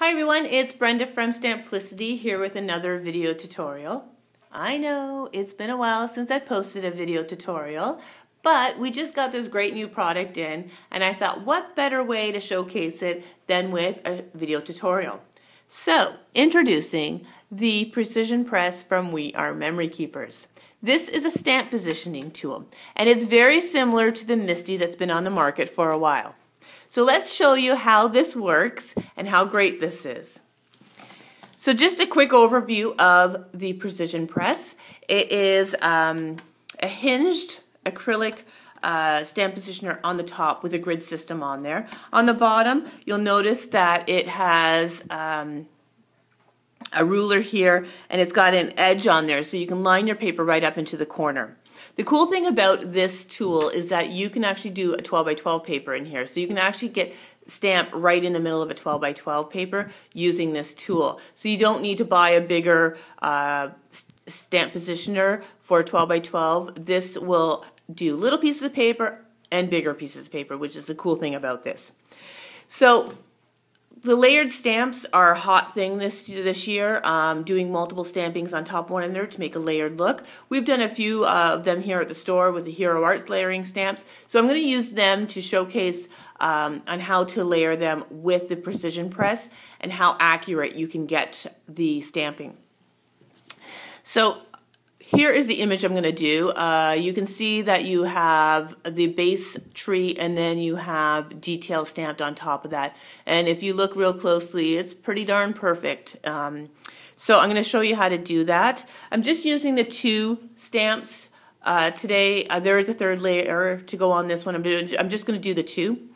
Hi everyone, it's Brenda from Stamplicity here with another video tutorial. I know it's been a while since I posted a video tutorial, but we just got this great new product in and I thought what better way to showcase it than with a video tutorial. So, introducing the Precision Press from We Are Memory Keepers. This is a stamp positioning tool and it's very similar to the MISTI that's been on the market for a while. So let's show you how this works and how great this is. So just a quick overview of the Precision Press. It is a hinged acrylic stamp positioner on the top with a grid system on there. On the bottom, you'll notice that it has a ruler here and it's got an edge on there so you can line your paper right up into the corner. The cool thing about this tool is that you can actually do a 12 by 12 paper in here. So you can actually get stamp right in the middle of a 12 by 12 paper using this tool. So you don't need to buy a bigger stamp positioner for a 12 by 12. This will do little pieces of paper and bigger pieces of paper, which is the cool thing about this. So the layered stamps are a hot thing this year, doing multiple stampings on top of one another to make a layered look. We've done a few of them here at the store with the Hero Arts layering stamps. So I'm going to use them to showcase on how to layer them with the Precision Press and how accurate you can get the stamping. So here is the image I'm going to do. You can see that you have the base tree and then you have detail stamped on top of that. And if you look real closely, it's pretty darn perfect. So I'm going to show you how to do that. I'm just using the two stamps today. There is a third layer to go on this one. I'm just going to do the two.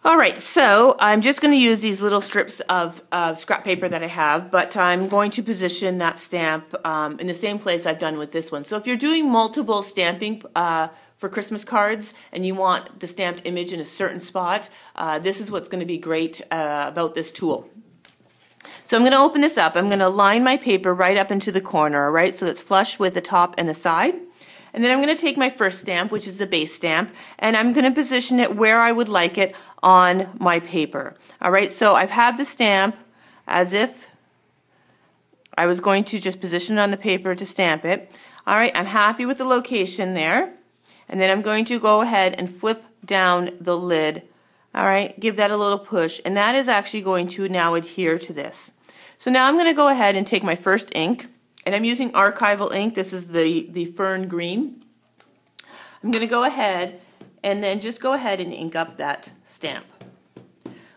Alright, so I'm just going to use these little strips of scrap paper that I have, but I'm going to position that stamp in the same place I've done with this one. So if you're doing multiple stamping for Christmas cards and you want the stamped image in a certain spot, this is what's going to be great about this tool. So I'm going to open this up. I'm going to line my paper right up into the corner, right, so it's flush with the top and the side. And then I'm going to take my first stamp, which is the base stamp, and I'm going to position it where I would like it on my paper. Alright, so I've had the stamp as if I was going to just position it on the paper to stamp it. Alright, I'm happy with the location there. And then I'm going to go ahead and flip down the lid. Alright, give that a little push. And that is actually going to now adhere to this. So now I'm going to go ahead and take my first ink. And I'm using archival ink. This is the Fern Green. I'm going to go ahead and then just go ahead and ink up that stamp.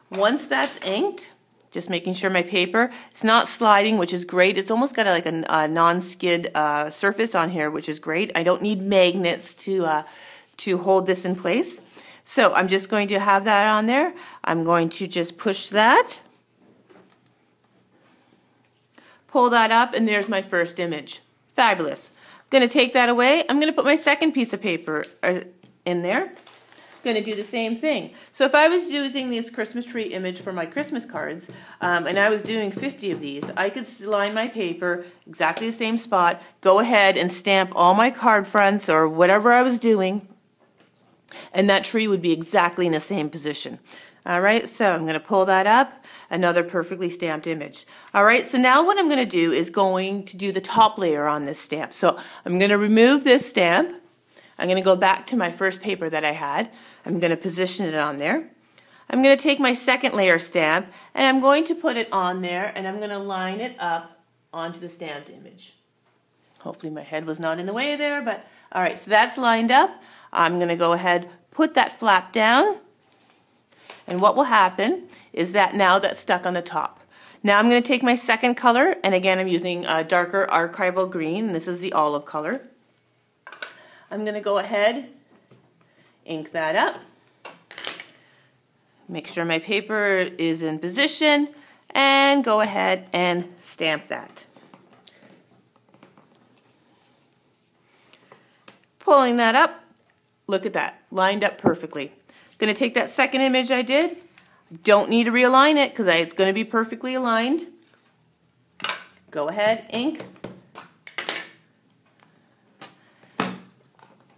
Once that's inked, just making sure my paper is not sliding, which is great. It's almost got like a non-skid surface on here, which is great. I don't need magnets to hold this in place. So I'm just going to have that on there. I'm going to just push that. Pull that up and there's my first image. Fabulous. I'm going to take that away. I'm going to put my second piece of paper in there. I'm going to do the same thing. So if I was using this Christmas tree image for my Christmas cards and I was doing 50 of these, I could line my paper exactly the same spot, go ahead and stamp all my card fronts or whatever I was doing, and that tree would be exactly in the same position. Alright, so I'm going to pull that up, another perfectly stamped image. Alright, so now what I'm going to do is going to do the top layer on this stamp. So I'm going to remove this stamp. I'm going to go back to my first paper that I had. I'm going to position it on there. I'm going to take my second layer stamp and I'm going to put it on there and I'm going to line it up onto the stamped image. Hopefully my head was not in the way there, but alright, so that's lined up. I'm going to go ahead, put that flap down. And what will happen is that now that's stuck on the top. Now I'm going to take my second color, and again I'm using a darker archival green, and this is the olive color. I'm going to go ahead, ink that up, make sure my paper is in position, and go ahead and stamp that. Pulling that up, look at that, lined up perfectly. Going to take that second image I did. Don't need to realign it because it's going to be perfectly aligned. Go ahead, ink,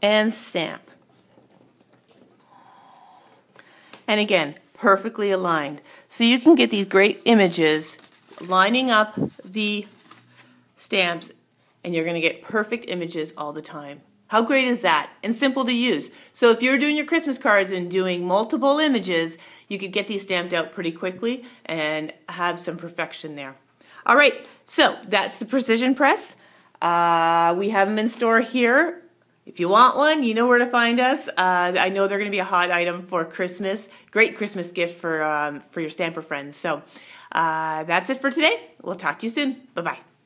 and stamp. And again, perfectly aligned. So you can get these great images lining up the stamps, and you're going to get perfect images all the time. How great is that? And simple to use. So if you're doing your Christmas cards and doing multiple images, you could get these stamped out pretty quickly and have some perfection there. All right, so that's the Precision Press. We have them in store here. If you want one, you know where to find us. I know they're going to be a hot item for Christmas. Great Christmas gift for your stamper friends. So that's it for today. We'll talk to you soon. Bye-bye.